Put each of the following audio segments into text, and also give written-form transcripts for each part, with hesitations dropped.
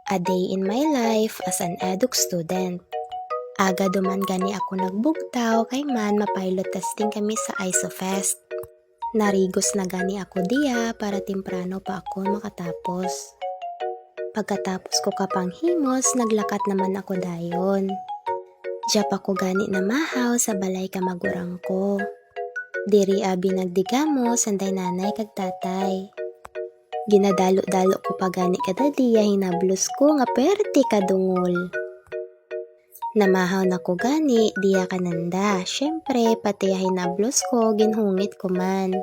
A day in my life as an eduk student. Aga duman gani ako nagbugtaw kay man mapilot testing kami sa ISOFest. Narigos na gani ako diya para temprano pa ako makatapos. Pagkatapos ko kapanghimos, naglakat naman ako dayon. Diya pa ko gani na mahaw sa balay kamagurang ko. Diri abi nagdigamo sanday nanay kag tatay. Ginadalo-dalo ko pa gani kada diya hinablos ko nga perti kadungol. Namahaw na ko gani diya kananda. Syempre pati hinablos ko ginhungit ko man.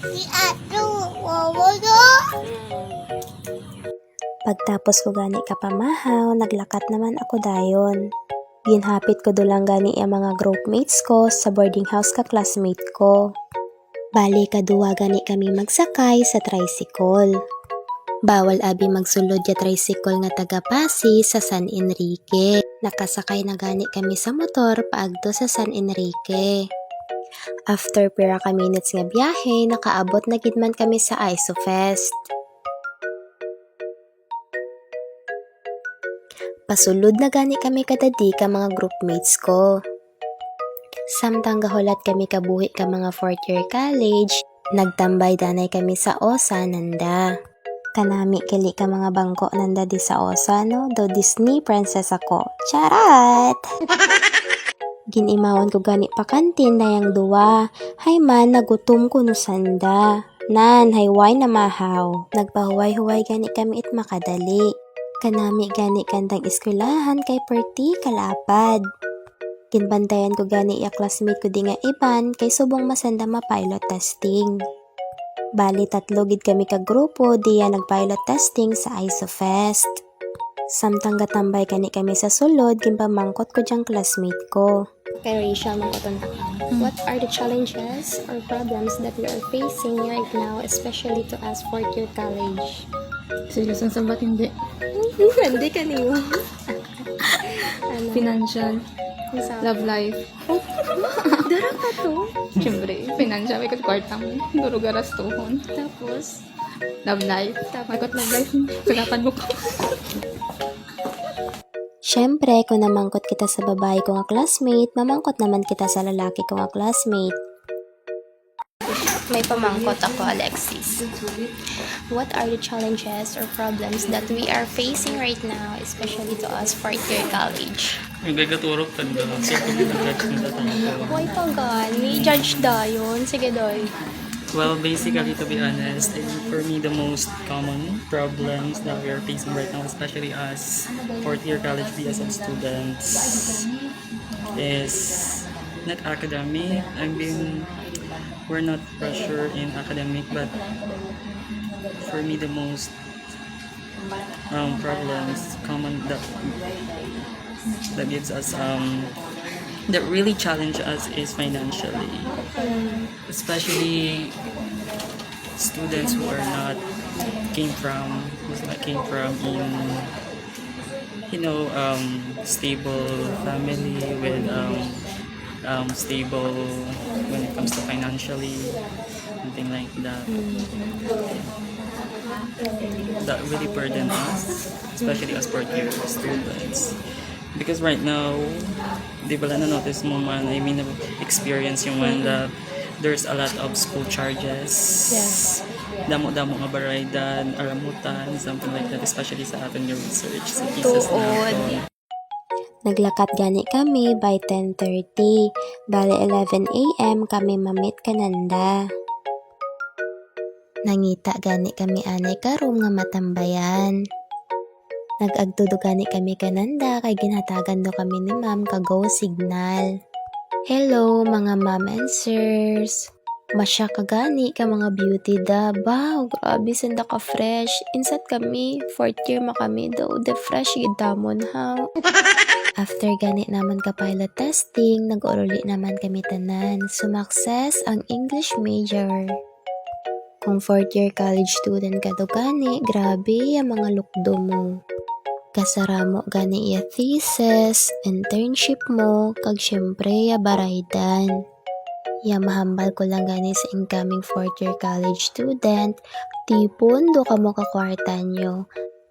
Si Ato, wawaga. Pagtapos ko gani kapamahaw, naglakat naman ako dayon. Ginhapit ko dulang gani ang mga groupmates ko sa boarding house ka classmate ko. Bali kaduwa gani kami magsakay sa tricycle. Bawal abi magsulod ya tricycle nga taga Pasig sa San Enrique. Nakasakay na gani kami sa motor paagto sa San Enrique. After pira ka minutes nga biyahe, nakaabot na gid man kami sa ISOFest. Pasulod na gani kami kadadi ka mga groupmates ko. Samtang gahulat kami kabuhi ka mga 4th year college, nagtambay danay kami sa OSA nanda. Kanami kili ka mga bangko nanda di sa OSA no, do Disney princess ako. Charat! Ginimawan ko gani pa kantin na yang duwa. Hay man, nagutom ko no sanda. Nan, hayway na mahaw. Nagpahuway-huway gani kami it makadali. Kanami gani kandang eskwelahan kay perti kalapad. Ginbantayan ko gani iya classmate ko di nga iban kay subong masanda ma-pilot testing. Bali 3 gid kami ka grupo diya nag-pilot testing sa ISOFest. Samtang gatambay kani kami sa sulod, ginpamangkot ko diyang classmate ko. Kay Rachel, mangkoton ka. What are the challenges or problems that we are facing right now, especially to us 4th year college? Seryoso sa ba't hindi? Hindi ka niyo. Financial, love life. Dara ka to. Siyempre, financial, may kwartang duro garastuhon. Tapos, Love life. Magot love life. Sagapan mo ko. syempre, kung namangkot kita sa babae ko nga classmate, mamangkot naman kita sa lalaki ko nga classmate. May pamangkot ako, Alexis. What are the challenges or problems that we are facing right now, especially to us 4th year college? Yung gagaturok tanda. Sige, nag-judge na tayo. Why pa gani? Judge dayon. Sige, doy. Well, basically, to be honest, I think for me, the most common problems that we are facing right now, especially as 4th year college BSM students, is not academic. I mean, we're not pressure in academic, but for me, the most problems common that gives us that really challenge us is financially, especially students who are not came from in stable family with stable when it comes to financially, something like that. That really burden us, especially as 4th year students. Because right now, di ba na notice mo man, I mean, experience yung man that there's a lot of school charges. Yes. Damo-damo nga baraydan, aramutan, something like that, especially sa ating research sa thesis Tuod. natin. Naglakat gani kami by 10:30. Bale 11 a.m. kami mamit kananda. Nangita gani kami anay karom nga matambayan. Nag-agtudo gani kami kananda kay ginhatagan do kami ni ma'am ka go signal. Hello mga ma'am and sirs. Masya ka gani ka mga beauty da. Wow, grabe sanda ka fresh. Insat kami, 4th year ma kami daw. The fresh gidamon ha. After gani naman ka pilot testing, nag-oruli naman kami tanan. Sumakses ang English major. Kung 4th year college student ka do gani, grabe ang mga lukdo mo. Kasara mo gani iya thesis, internship mo, kag syempre ya baraydan. Ya mahambal ko lang gani sa incoming 4th year college student, tipon do kamo kakwarta nyo.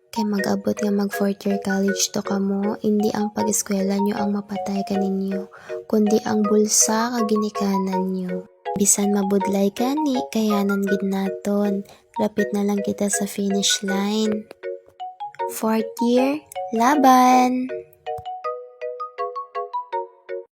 Kay mag-abot nga mag 4th year college to kamo, hindi ang pag-eskwela nyo ang mapatay kaninyo, kundi ang bulsa kag ginikanan nyo. Bisan mabudlay kani, kayanan gid naton. Lapit na lang kita sa finish line. 4th year, laban!